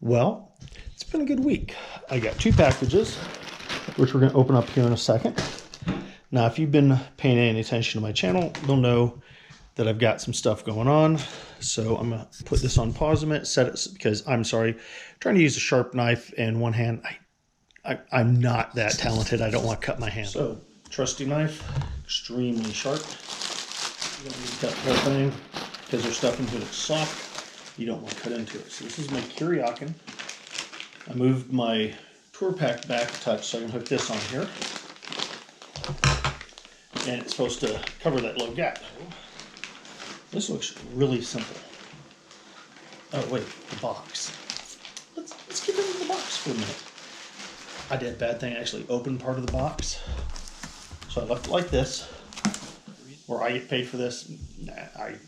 Well, it's been a good week. I got 2 packages, which we're going to open up here in a second. Now, if you've been paying any attention to my channel, you'll know that I've got some stuff going on. So I'm going to put this on pause a minute, set it, because I'm sorry, trying to use a sharp knife in one hand. I'm not that talented. I don't want to cut my hand. So, trusty knife, extremely sharp. You don't need to cut the whole thing because there's stuff in here that's soft. You don't want to cut into it. So this is my Ciro. I moved my tour pack back a touch so I can hook this on here. And it's supposed to cover that low gap. This looks really simple. Oh wait, the box. Let's get into the box for a minute. I did a bad thing, I actually opened part of the box. So I left it like this, where I get paid for this. Nah,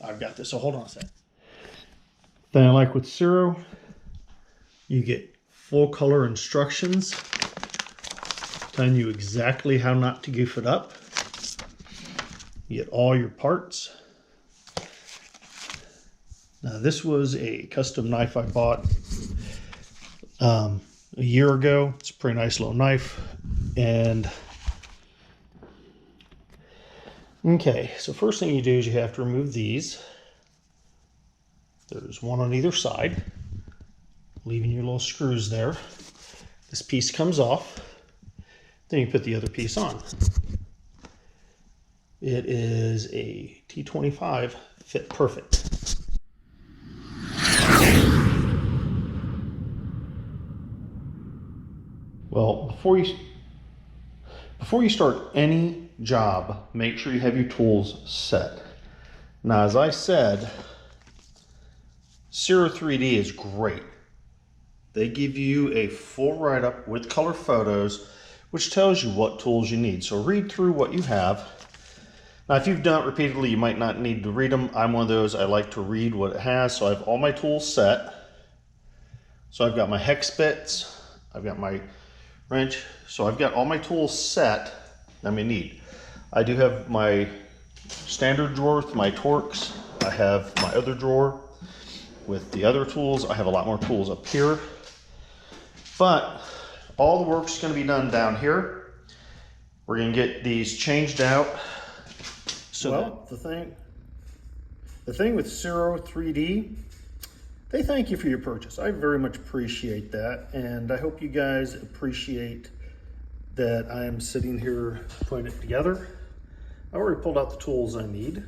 I've got this, so hold on a second. Thing I like with Ciro, you get full color instructions telling you exactly how not to goof it up. You get all your parts. Now this was a custom knife I bought a year ago. It's a pretty nice little knife. And okay, so first thing you do is you have to remove these. There's one on either side, leaving your little screws there. This piece comes off. Then you put the other piece on. It is a T25, fit perfect. Well, before you start any job, make sure you have your tools set. Now, as I said, Ciro 3D is great. They give you a full write-up with color photos, which tells you what tools you need. So read through what you have. Now, if you've done it repeatedly, you might not need to read them. I'm one of those, I like to read what it has. So I have all my tools set. So I've got my hex bits, I've got my wrench. So I've got all my tools set I'm gonna need. I do have my standard drawer with my Torx. I have my other drawer with the other tools. I have a lot more tools up here, but all the work's going to be done down here. We're going to get these changed out. So well, the thing with Ciro 3D, they thank you for your purchase. I very much appreciate that, and I hope you guys appreciate that I am sitting here putting it together. I already pulled out the tools I need.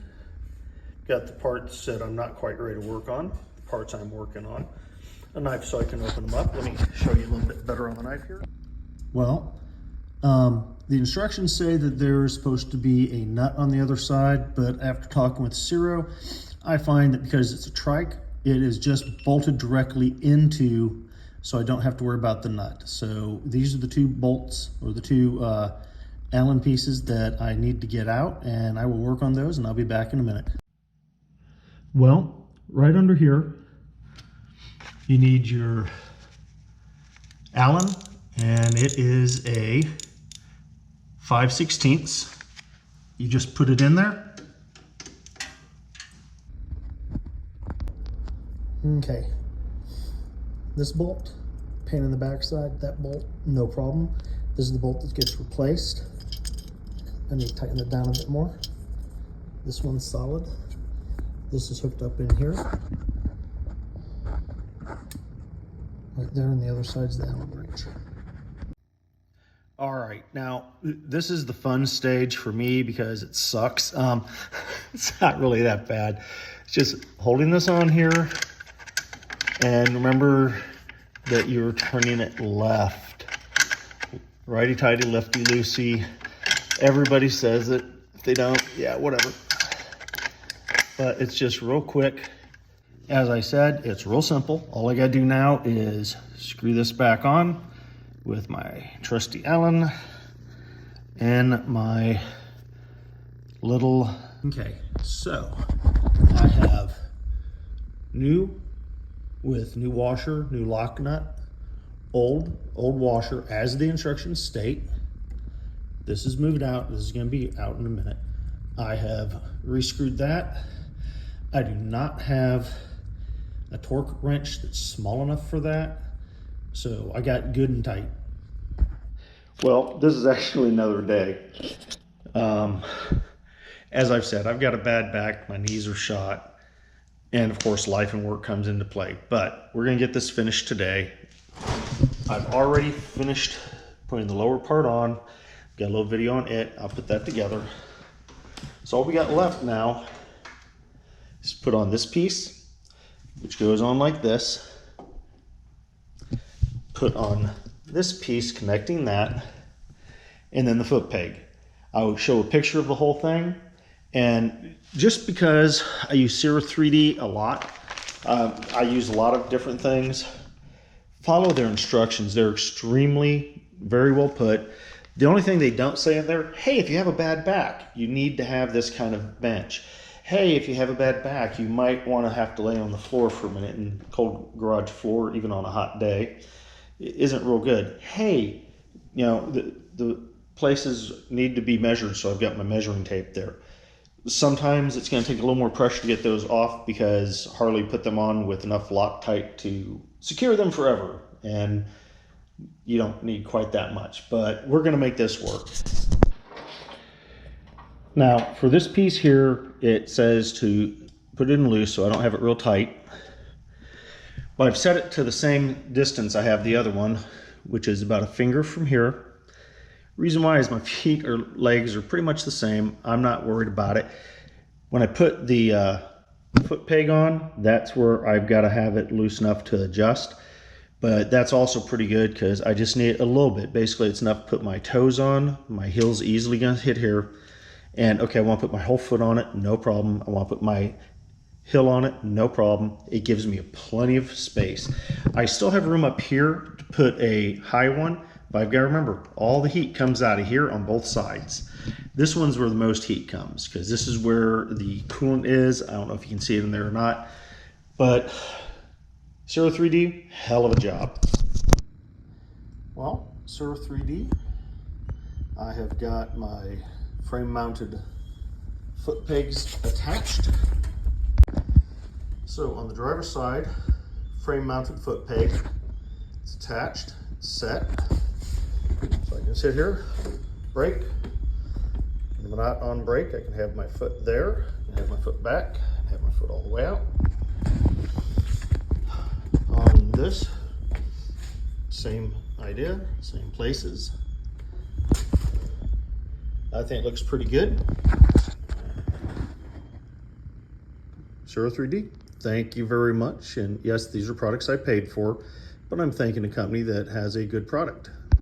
Got the parts that I'm not quite ready to work on. Parts I'm working on, a knife so I can open them up. Let me show you a little bit better on the knife here. Well, the instructions say that there's supposed to be a nut on the other side, but after talking with Ciro, I find that because it's a trike, it is just bolted directly into, so I don't have to worry about the nut. So these are the 2 bolts, or the 2 Allen pieces that I need to get out, and I will work on those, and I'll be back in a minute. Well, right under here, you need your Allen, and it is a 5/16. You just put it in there. Okay. This bolt, pain in the backside, that bolt, no problem. This is the bolt that gets replaced. I need to tighten it down a bit more. This one's solid. This is hooked up in here. Right there, and the other side's the Allen wrench. All right, now this is the fun stage for me because it sucks. It's not really that bad. It's just holding this on here, and remember that you're turning it left. Righty-tighty, lefty-loosey. Everybody says it. If they don't, yeah, whatever. But it's just real quick. As I said, it's real simple. All I gotta do now is screw this back on with my trusty Allen and my little... Okay, so I have new with new washer, new lock nut, old washer as the instructions state. This is moved out. This is gonna be out in a minute. I have re-screwed that. I do not have a torque wrench that's small enough for that. So I got good and tight. Well, this is actually another day. As I've said, I've got a bad back, my knees are shot, and of course life and work comes into play. But we're gonna get this finished today. I've already finished putting the lower part on. Got a little video on it. I'll put that together. So all we got left now is put on this piece, which goes on like this. Put on this piece connecting that, and then the foot peg. I will show a picture of the whole thing, and just because I use Ciro 3D a lot, I use a lot of different things. Follow their instructions. They're extremely very well put. The only thing they don't say in there, hey, if you have a bad back, you need to have this kind of bench. Hey, if you have a bad back, you might want to have to lay on the floor for a minute, and cold garage floor, even on a hot day, isn't real good. Hey, you know, the places need to be measured, so I've got my measuring tape there. Sometimes it's going to take a little more pressure to get those off because Harley put them on with enough Loctite to secure them forever, and you don't need quite that much, but we're going to make this work. Now for this piece here, it says to put it in loose so I don't have it real tight. But I've set it to the same distance I have the other one, which is about a finger from here. Reason why is my feet or legs are pretty much the same. I'm not worried about it. When I put the foot peg on, that's where I've got to have it loose enough to adjust. But that's also pretty good because I just need a little bit. Basically, it's enough to put my toes on. My heel's easily going to hit here. And okay, I want to put my whole foot on it, no problem. I want to put my heel on it, no problem. It gives me plenty of space. I still have room up here to put a high one, but I've got to remember, all the heat comes out of here on both sides. This one's where the most heat comes because this is where the coolant is. I don't know if you can see it in there or not, but Ciro 3D, hell of a job. Well, Ciro 3D, I have got my frame-mounted foot pegs attached. So on the driver's side, frame-mounted foot peg, it's attached, it's set. So I can sit here, brake. When I'm not on brake, I can have my foot there, I can have my foot back, and have my foot all the way out. On this, same idea, same places. I think it looks pretty good. Ciro 3D, thank you very much. And yes, these are products I paid for, but I'm thanking a company that has a good product.